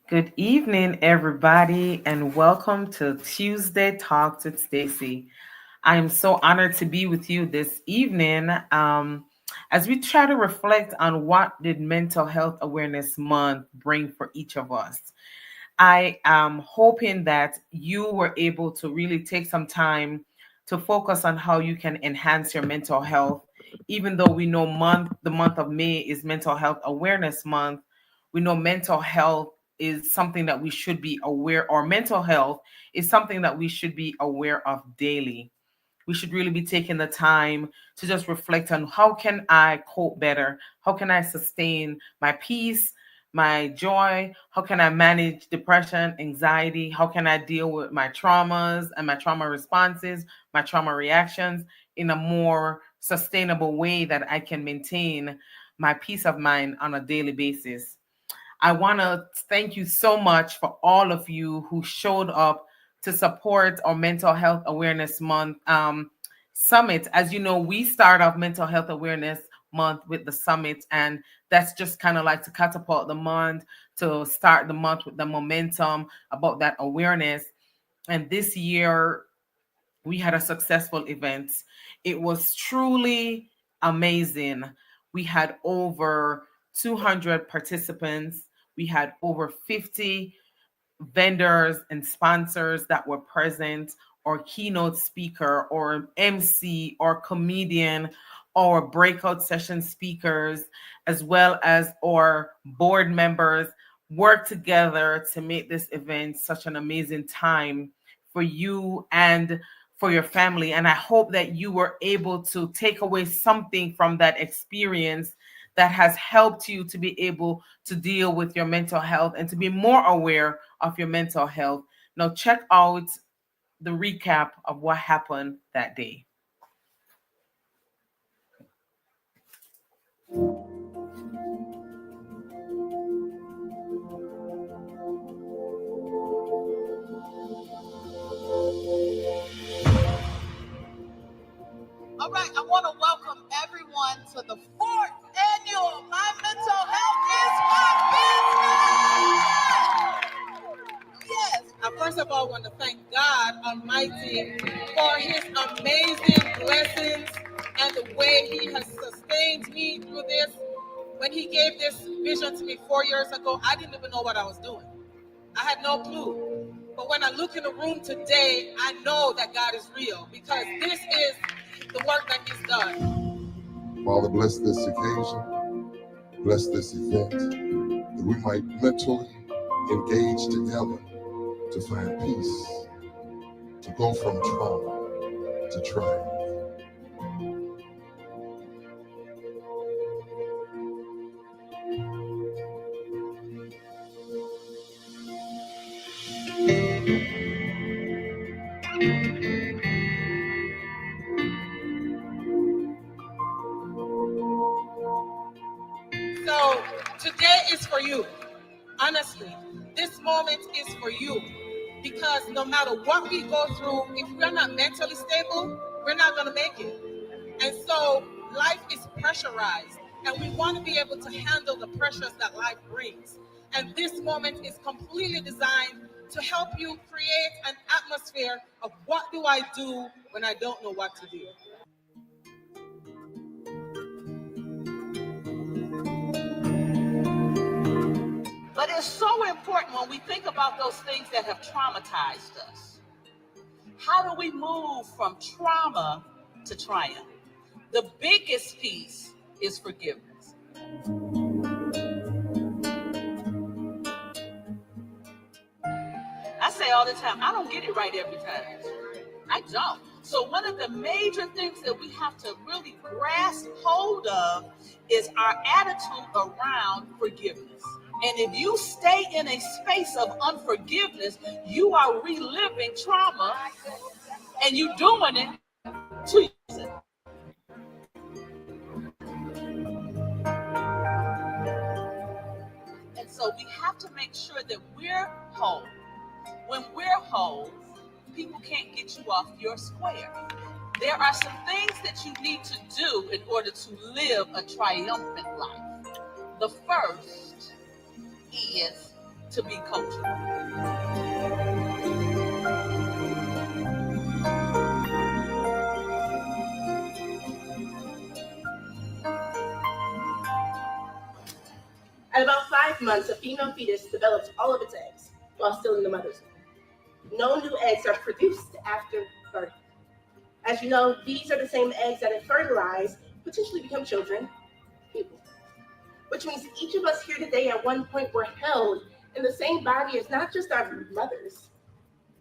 Good evening, everybody, and welcome to Tuesday Talks with Stacey. I am so honored to be with you this evening as we try to reflect on what did Mental Health Awareness Month bring for each of us. I am hoping that you were able to really take some time to focus on how you can enhance your mental health. Even though we know the month of May is Mental Health Awareness Month, we know mental health is something that we should be aware, or mental health is something that we should be aware of daily. We should really be taking the time to just reflect on how can I cope better? How can I sustain my peace, my joy? How can I manage depression, anxiety? How can I deal with my traumas and my trauma responses, my trauma reactions in a more sustainable way that I can maintain my peace of mind on a daily basis? I want to thank you so much for all of you who showed up to support our Mental Health Awareness Month summit. As you know, we start off Mental Health Awareness Month with the summit, and that's just kind of like to catapult the month, to start the month with the momentum about that awareness. And this year, we had a successful event. It was truly amazing. We had over 200 participants. We had over 50 vendors and sponsors that were present, or keynote speaker, or MC, or comedian, or breakout session speakers, as well as our board members work together to make this event such an amazing time for you and for your family. And I hope that you were able to take away something from that experience that has helped you to be able to deal with your mental health and to be more aware of your mental health. Now, check out the recap of what happened that day. All right, I want to welcome everyone to the fourth annual My Mental Health is My Business. Yes, I first of all want to thank God Almighty for His amazing blessings and the way He has sustained me through this. When He gave this vision to me 4 years ago, I didn't even know what I was doing. I had no clue. But when I look in the room today, I know that God is real, because this is the work that He's done. Father, bless this occasion, bless this event, that we might mentally engage together to find peace, to go from trauma to triumph. So today is for you. Honestly, this moment is for you, because no matter what we go through, if we're not mentally stable, we're not going to make it. And so life is pressurized, and we want to be able to handle the pressures that life brings. And this moment is completely designed to help you create an atmosphere of what do I do when I don't know what to do. But it's so important when we think about those things that have traumatized us. How do we move from trauma to triumph? The biggest piece is forgiveness. I say all the time, I don't get it right every time. I don't. So one of the major things that we have to really grasp hold of is our attitude around forgiveness. And if you stay in a space of unforgiveness, you are reliving trauma, and you're doing it to yourself. And so we have to make sure that we're whole. When we're whole, people can't get you off your square. There are some things that you need to do in order to live a triumphant life. The first is to be coachable. At about 5 months, a female fetus develops all of its eggs while still in the mother's womb. No new eggs are produced after birth. As you know, these are the same eggs that, if fertilized, potentially become children, people. Which means each of us here today at one point were held in the same body as not just our mothers,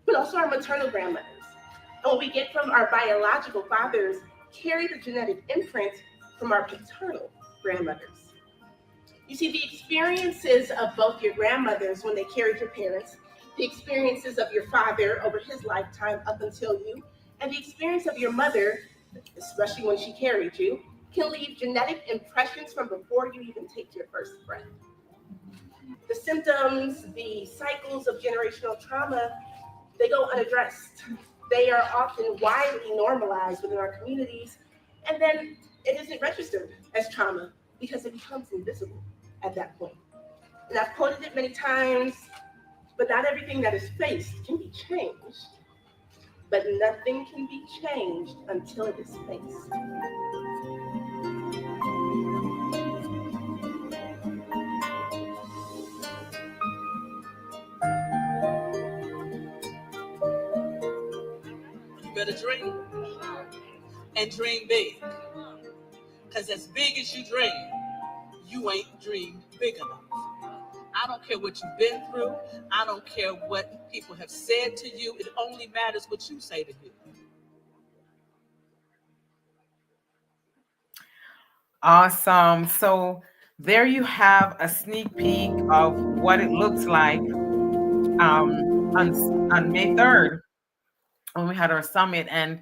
but also our maternal grandmothers. And what we get from our biological fathers carry the genetic imprint from our paternal grandmothers. You see, the experiences of both your grandmothers when they carried your parents, the experiences of your father over his lifetime up until you, and the experience of your mother, especially when she carried you, can leave genetic impressions from before you even take your first breath. The symptoms, the cycles of generational trauma, they go unaddressed. They are often widely normalized within our communities, and then it isn't registered as trauma because it becomes invisible at that point. And I've quoted it many times, but not everything that is faced can be changed. But nothing can be changed until it is faced. You better dream and dream big. Because as big as you dream, you ain't dreamed big enough. I don't care what you've been through. I don't care what people have said to you. It only matters what you say to you. Awesome. So there you have a sneak peek of what it looks like on May 3rd when we had our summit, and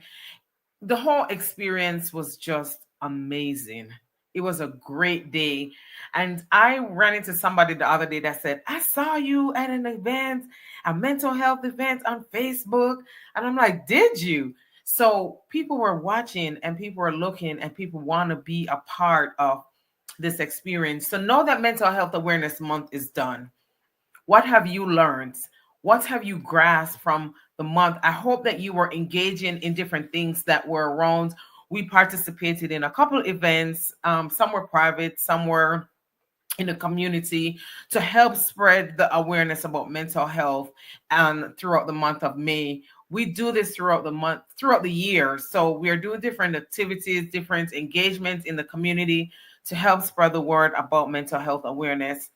the whole experience was just amazing. It was a great day. And I ran into somebody the other day that said, I saw you at an event, a mental health event on Facebook. And I'm like, did you? So people were watching and people were looking and people want to be a part of this experience. So know that Mental Health Awareness Month is done. What have you learned? What have you grasped from the month? I hope that you were engaging in different things that were around. We participated in a couple of events. Some were private, some were in the community to help spread the awareness about mental health throughout the month of May. We do this throughout the month, throughout the year. So we are doing different activities, different engagements in the community to help spread the word about mental health awareness.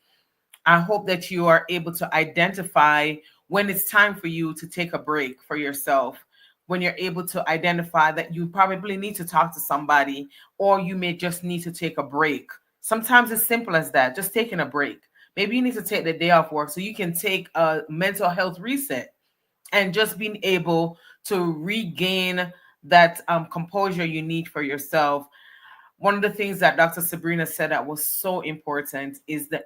I hope that you are able to identify when it's time for you to take a break for yourself, when you're able to identify that you probably need to talk to somebody, or you may just need to take a break. Sometimes it's simple as that, just taking a break. Maybe you need to take the day off work so you can take a mental health reset and just being able to regain that composure you need for yourself. One of the things that Dr. Sabrina said that was so important is the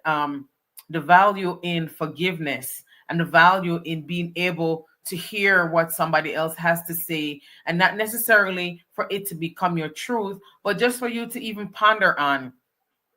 value in forgiveness and the value in being able to hear what somebody else has to say, and not necessarily for it to become your truth, but just for you to even ponder on.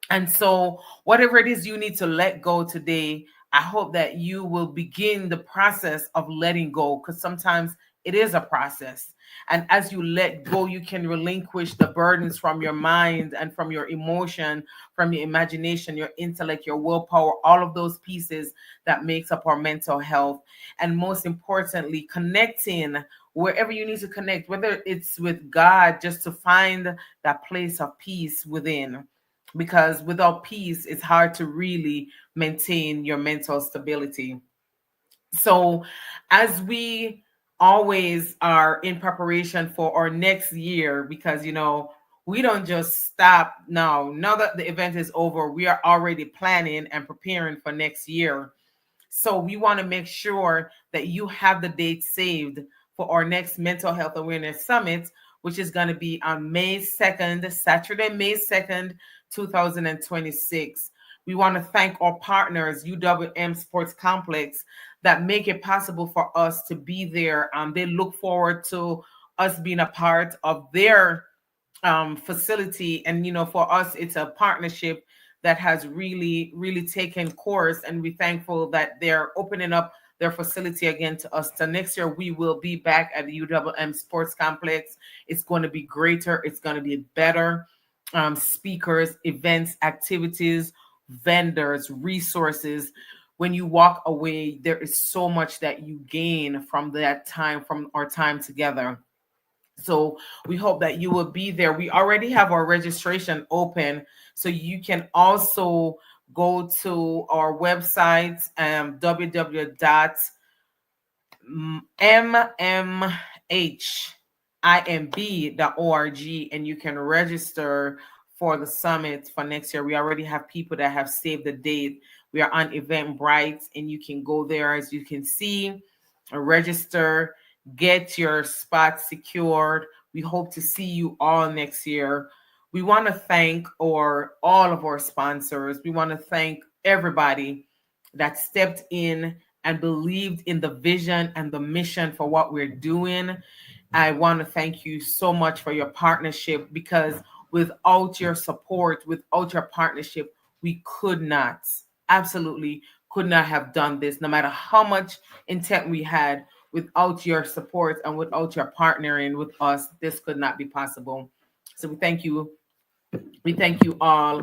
And so, whatever it is you need to let go today, I hope that you will begin the process of letting go, because sometimes it is a process. And as you let go, you can relinquish the burdens from your mind and from your emotion, from your imagination, your intellect, your willpower, all of those pieces that makes up our mental health. And most importantly, connecting wherever you need to connect, whether it's with God, just to find that place of peace within, because without peace, it's hard to really maintain your mental stability. So, as we always are in preparation for our next year, because we don't just stop now that the event is over, we are already planning and preparing for next year. So we want to make sure that you have the date saved for our next Mental Health Awareness Summit, which is going to be on May 2nd, Saturday, May 2nd, 2026. We want to thank our partners, UWM Sports Complex, that make it possible for us to be there. They look forward to us being a part of their facility. And, for us, it's a partnership that has really, really taken course. And we're thankful that they're opening up their facility again to us. So next year, we will be back at the UWM Sports Complex. It's going to be greater. It's going to be better. Speakers, events, activities, vendors, resources. When you walk away, there is so much that you gain from that time, from our time together. So we hope that you will be there. We already have our registration open, so you can also go to our website, www.mmhimb.org, and you can register for the summit for next year. We already have people that have saved the date. We are on Eventbrite, and you can go there, as you can see, register, get your spot secured. We hope to see you all next year. We want to thank all of our sponsors. We want to thank everybody that stepped in and believed in the vision and the mission for what we're doing. I want to thank you so much for your partnership, because without your support, without your partnership, we could not, absolutely could not have done this, no matter how much intent we had. Without your support and without your partnering with us, this could not be possible. So we thank you. We thank you all.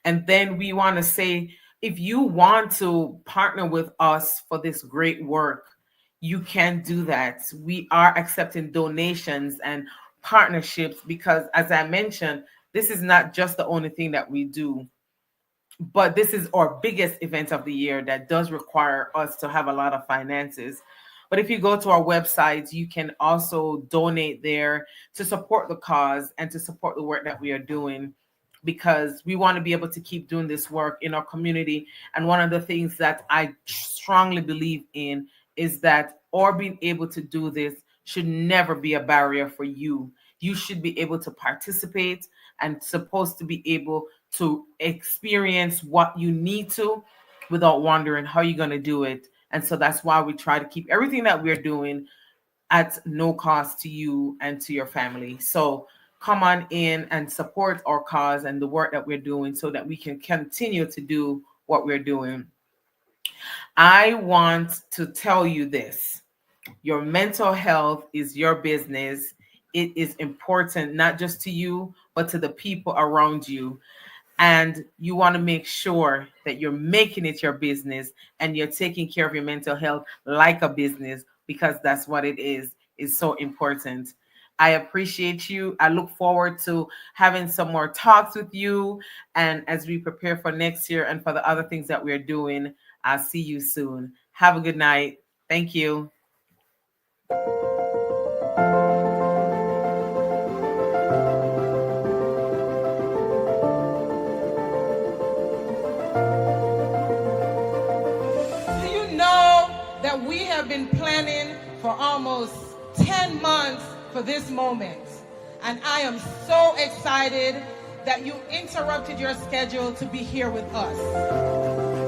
And then we want to say, if you want to partner with us for this great work, you can do that. We are accepting donations and partnerships because, as I mentioned, this is not just the only thing that we do, but this is our biggest event of the year that does require us to have a lot of finances. But if you go to our website, you can also donate there to support the cause and to support the work that we are doing, because we want to be able to keep doing this work in our community. And one of the things that I strongly believe in is that our being able to do this should never be a barrier for you. You should be able to participate and supposed to be able to experience what you need to without wondering how you're going to do it. And so that's why we try to keep everything that we're doing at no cost to you and to your family. So come on in and support our cause and the work that we're doing so that we can continue to do what we're doing. I want to tell you this. Your mental health is your business. It is important, not just to you, but to the people around you. And you want to make sure that you're making it your business and you're taking care of your mental health like a business, because that's what it is. It's so important. I appreciate you. I look forward to having some more talks with you. And as we prepare for next year and for the other things that we're doing, I'll see you soon. Have a good night. Thank you. Do you know that we have been planning for almost 10 months for this moment? And I am so excited that you interrupted your schedule to be here with us.